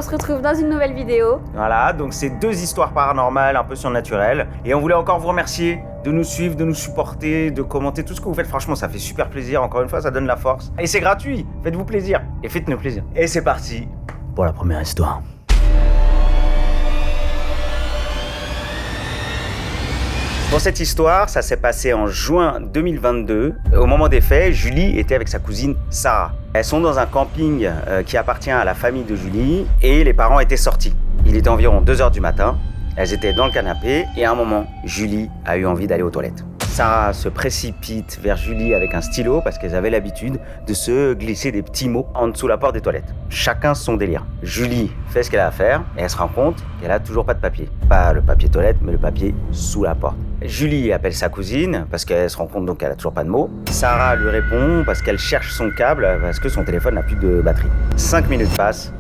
se retrouve dans une nouvelle vidéo. Voilà, donc c'est 2 histoires paranormales, un peu surnaturelles. Et on voulait encore vous remercier de nous suivre, de nous supporter, de commenter tout ce que vous faites. Franchement, ça fait super plaisir. Encore une fois, ça donne la force. Et c'est gratuit. Faites-vous plaisir. Et faites-nous plaisir. Et c'est parti pour la première histoire. Pour cette histoire, ça s'est passé en juin 2022. Au moment des faits, Julie était avec sa cousine Sarah. Elles sont dans un camping qui appartient à la famille de Julie et les parents étaient sortis. Il était environ 2h du matin. Elles étaient dans le canapé et à un moment, Julie a eu envie d'aller aux toilettes. Sarah se précipite vers Julie avec un stylo parce qu'elles avaient l'habitude de se glisser des petits mots en dessous la porte des toilettes. Chacun son délire. Julie fait ce qu'elle a à faire et elle se rend compte qu'elle a toujours pas de papier. Pas le papier toilette, mais le papier sous la porte. Julie appelle sa cousine parce qu'elle se rend compte donc qu'elle a toujours pas de mots. Sarah lui répond parce qu'elle cherche son câble parce que son téléphone n'a plus de batterie. 5 minutes passent,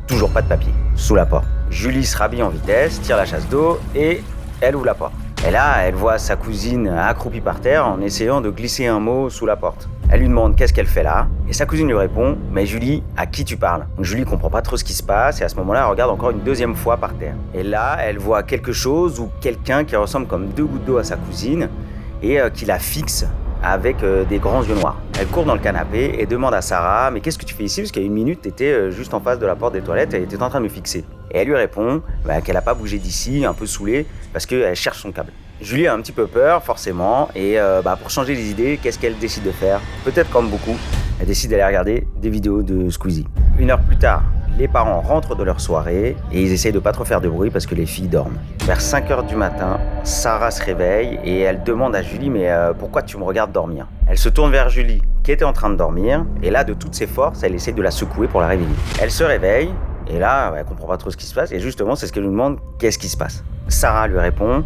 toujours pas de papier sous la porte. Julie se rhabille en vitesse, tire la chasse d'eau et elle ouvre la porte. Et là, elle voit sa cousine accroupie par terre en essayant de glisser un mot sous la porte. Elle lui demande qu'est-ce qu'elle fait là, et sa cousine lui répond « Mais Julie, à qui tu parles ?» Donc Julie comprend pas trop ce qui se passe, et à ce moment-là, elle regarde encore une deuxième fois par terre. Et là, elle voit quelque chose ou quelqu'un qui ressemble comme 2 gouttes d'eau à sa cousine, et qui la fixe avec des grands yeux noirs. Elle court dans le canapé et demande à Sarah « Mais qu'est-ce que tu fais ici ?» Parce qu'il y a 1 minute, tu étais juste en face de la porte des toilettes et tu étais en train de me fixer. Et elle lui répond qu'elle n'a pas bougé d'ici, un peu saoulée, parce qu'elle cherche son câble. Julie a un petit peu peur, forcément, et pour changer les idées, qu'est-ce qu'elle décide de faire? Peut-être comme beaucoup, elle décide d'aller regarder des vidéos de Squeezie. 1 heure plus tard, les parents rentrent de leur soirée et ils essayent de pas trop faire de bruit parce que les filles dorment. Vers 5h du matin, Sarah se réveille et elle demande à Julie « Mais pourquoi tu me regardes dormir ?» Elle se tourne vers Julie, qui était en train de dormir, et là, de toutes ses forces, elle essaie de la secouer pour la réveiller. Elle se réveille, et là, elle comprend pas trop ce qui se passe, et justement, c'est ce qu'elle nous demande « Qu'est-ce qui se passe ?» Sarah lui répond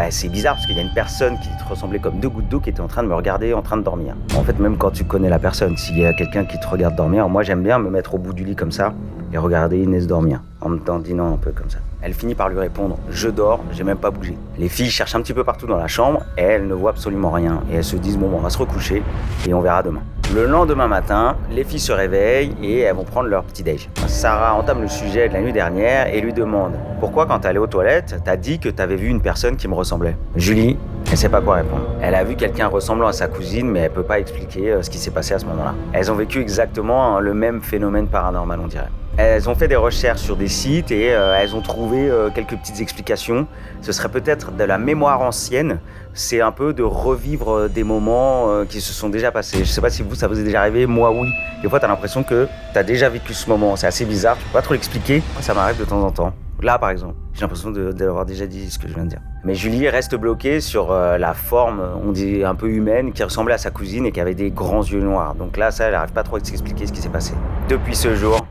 c'est bizarre parce qu'il y a une personne qui te ressemblait comme 2 gouttes d'eau qui était en train de me regarder en train de dormir. En fait, même quand tu connais la personne, s'il y a quelqu'un qui te regarde dormir, moi j'aime bien me mettre au bout du lit comme ça et regarder Inès dormir, en me dandinant un peu comme ça. Elle finit par lui répondre « Je dors, j'ai même pas bougé ». Les filles cherchent un petit peu partout dans la chambre et elles ne voient absolument rien. Et elles se disent « Bon, on va se recoucher et on verra demain ». Le lendemain matin, les filles se réveillent et elles vont prendre leur petit déj. Sarah entame le sujet de la nuit dernière et lui demande « Pourquoi quand t'allais aux toilettes, t'as dit que t'avais vu une personne qui me ressemblait ?» Julie, elle sait pas quoi répondre. Elle a vu quelqu'un ressemblant à sa cousine, mais elle peut pas expliquer ce qui s'est passé à ce moment-là. Elles ont vécu exactement le même phénomène paranormal, on dirait. Elles ont fait des recherches sur des sites et elles ont trouvé quelques petites explications. Ce serait peut-être de la mémoire ancienne. C'est un peu de revivre des moments qui se sont déjà passés. Je sais pas si vous, ça vous est déjà arrivé. Moi, oui. Des fois, t'as l'impression que t'as déjà vécu ce moment. C'est assez bizarre. Tu peux pas trop l'expliquer. Moi, ça m'arrive de temps en temps. Là, par exemple, j'ai l'impression d'avoir déjà dit ce que je viens de dire. Mais Julie reste bloquée sur la forme, on dit un peu humaine, qui ressemblait à sa cousine et qui avait des grands yeux noirs. Donc là, ça, elle n'arrive pas trop à s'expliquer ce qui s'est passé. Depuis ce jour,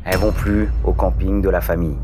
elles vont plus au camping de la famille.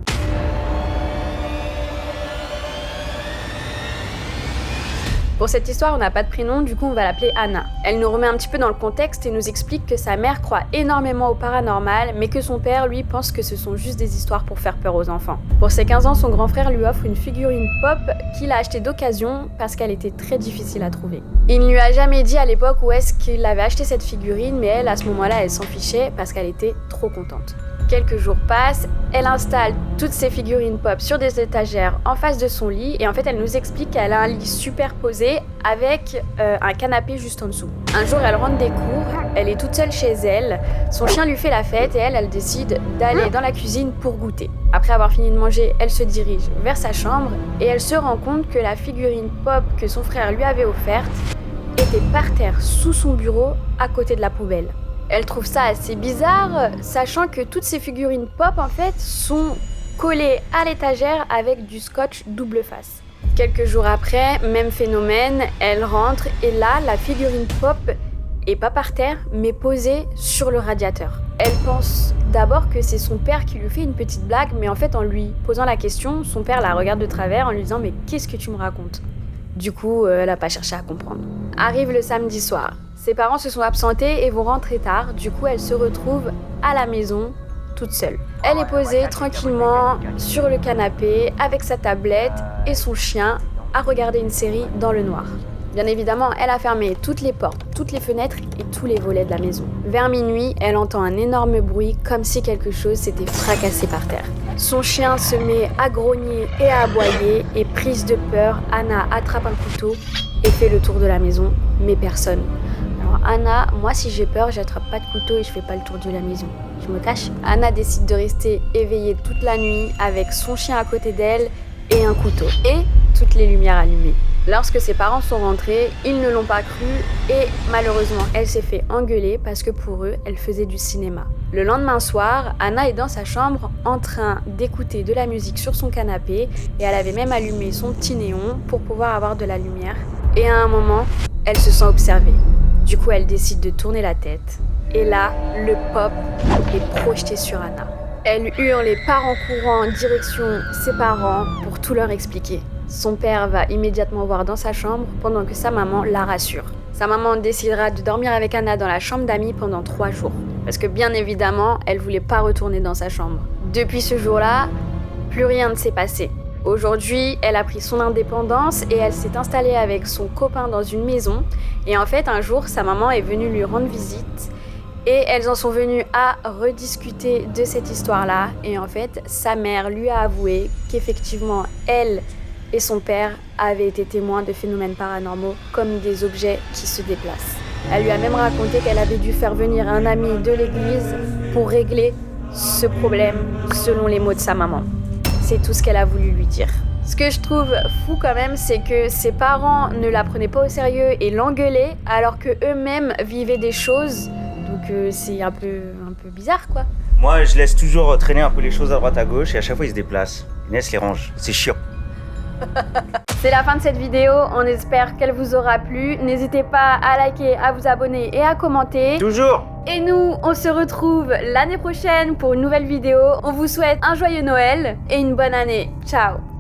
Pour cette histoire, on n'a pas de prénom, du coup on va l'appeler Anna. Elle nous remet un petit peu dans le contexte et nous explique que sa mère croit énormément au paranormal, mais que son père, lui, pense que ce sont juste des histoires pour faire peur aux enfants. Pour ses 15 ans, son grand frère lui offre une figurine pop qu'il a achetée d'occasion parce qu'elle était très difficile à trouver. Il ne lui a jamais dit à l'époque où est-ce qu'il avait acheté cette figurine, mais elle, à ce moment-là, elle s'en fichait parce qu'elle était trop contente. Quelques jours passent, elle installe toutes ses figurines pop sur des étagères en face de son lit et en fait elle nous explique qu'elle a un lit superposé avec un canapé juste en dessous. Un jour elle rentre des cours, elle est toute seule chez elle, son chien lui fait la fête et elle décide d'aller dans la cuisine pour goûter. Après avoir fini de manger, elle se dirige vers sa chambre et elle se rend compte que la figurine pop que son frère lui avait offerte était par terre sous son bureau à côté de la poubelle. Elle trouve ça assez bizarre, sachant que toutes ces figurines pop en fait sont collées à l'étagère avec du scotch double face. Quelques jours après, même phénomène, elle rentre et là, la figurine pop est pas par terre, mais posée sur le radiateur. Elle pense d'abord que c'est son père qui lui fait une petite blague, mais en fait en lui posant la question, son père la regarde de travers en lui disant « Mais qu'est-ce que tu me racontes ?» Du coup, elle n'a pas cherché à comprendre. Arrive le samedi soir. Ses parents se sont absentés et vont rentrer tard, du coup elle se retrouve à la maison, toute seule. Elle est posée tranquillement sur le canapé avec sa tablette et son chien à regarder une série dans le noir. Bien évidemment, elle a fermé toutes les portes, toutes les fenêtres et tous les volets de la maison. Vers minuit, elle entend un énorme bruit comme si quelque chose s'était fracassé par terre. Son chien se met à grogner et à aboyer et prise de peur, Anna attrape un couteau et fait le tour de la maison, mais personne. Alors Anna, moi si j'ai peur, j'attrape pas de couteau et je fais pas le tour de la maison. Je me cache. Anna décide de rester éveillée toute la nuit avec son chien à côté d'elle et un couteau. Et toutes les lumières allumées. Lorsque ses parents sont rentrés, ils ne l'ont pas cru et malheureusement, elle s'est fait engueuler parce que pour eux, elle faisait du cinéma. Le lendemain soir, Anna est dans sa chambre en train d'écouter de la musique sur son canapé et elle avait même allumé son petit néon pour pouvoir avoir de la lumière. Et à un moment, elle se sent observée. Du coup, elle décide de tourner la tête. Et là, le pop est projeté sur Anna. Elle hurle et part en courant en direction ses parents pour tout leur expliquer. Son père va immédiatement voir dans sa chambre pendant que sa maman la rassure. Sa maman décidera de dormir avec Anna dans la chambre d'amis pendant 3 jours. Parce que bien évidemment, elle voulait pas retourner dans sa chambre. Depuis ce jour-là, plus rien ne s'est passé. Aujourd'hui, elle a pris son indépendance et elle s'est installée avec son copain dans une maison. Et en fait, un jour, sa maman est venue lui rendre visite. Et elles en sont venues à rediscuter de cette histoire-là. Et en fait, sa mère lui a avoué qu'effectivement, elle et son père avaient été témoins de phénomènes paranormaux comme des objets qui se déplacent. Elle lui a même raconté qu'elle avait dû faire venir un ami de l'église pour régler ce problème selon les mots de sa maman. C'est tout ce qu'elle a voulu lui dire. Ce que je trouve fou quand même, c'est que ses parents ne la prenaient pas au sérieux et l'engueulaient alors qu'eux-mêmes vivaient des choses. Donc c'est un peu bizarre quoi. Moi, je laisse toujours traîner un peu les choses à droite à gauche et à chaque fois, ils se déplacent. Inès les range. C'est chiant. C'est la fin de cette vidéo, on espère qu'elle vous aura plu. N'hésitez pas à liker, à vous abonner et à commenter. Toujours. Et nous, on se retrouve l'année prochaine pour une nouvelle vidéo. On vous souhaite un joyeux Noël et une bonne année. Ciao.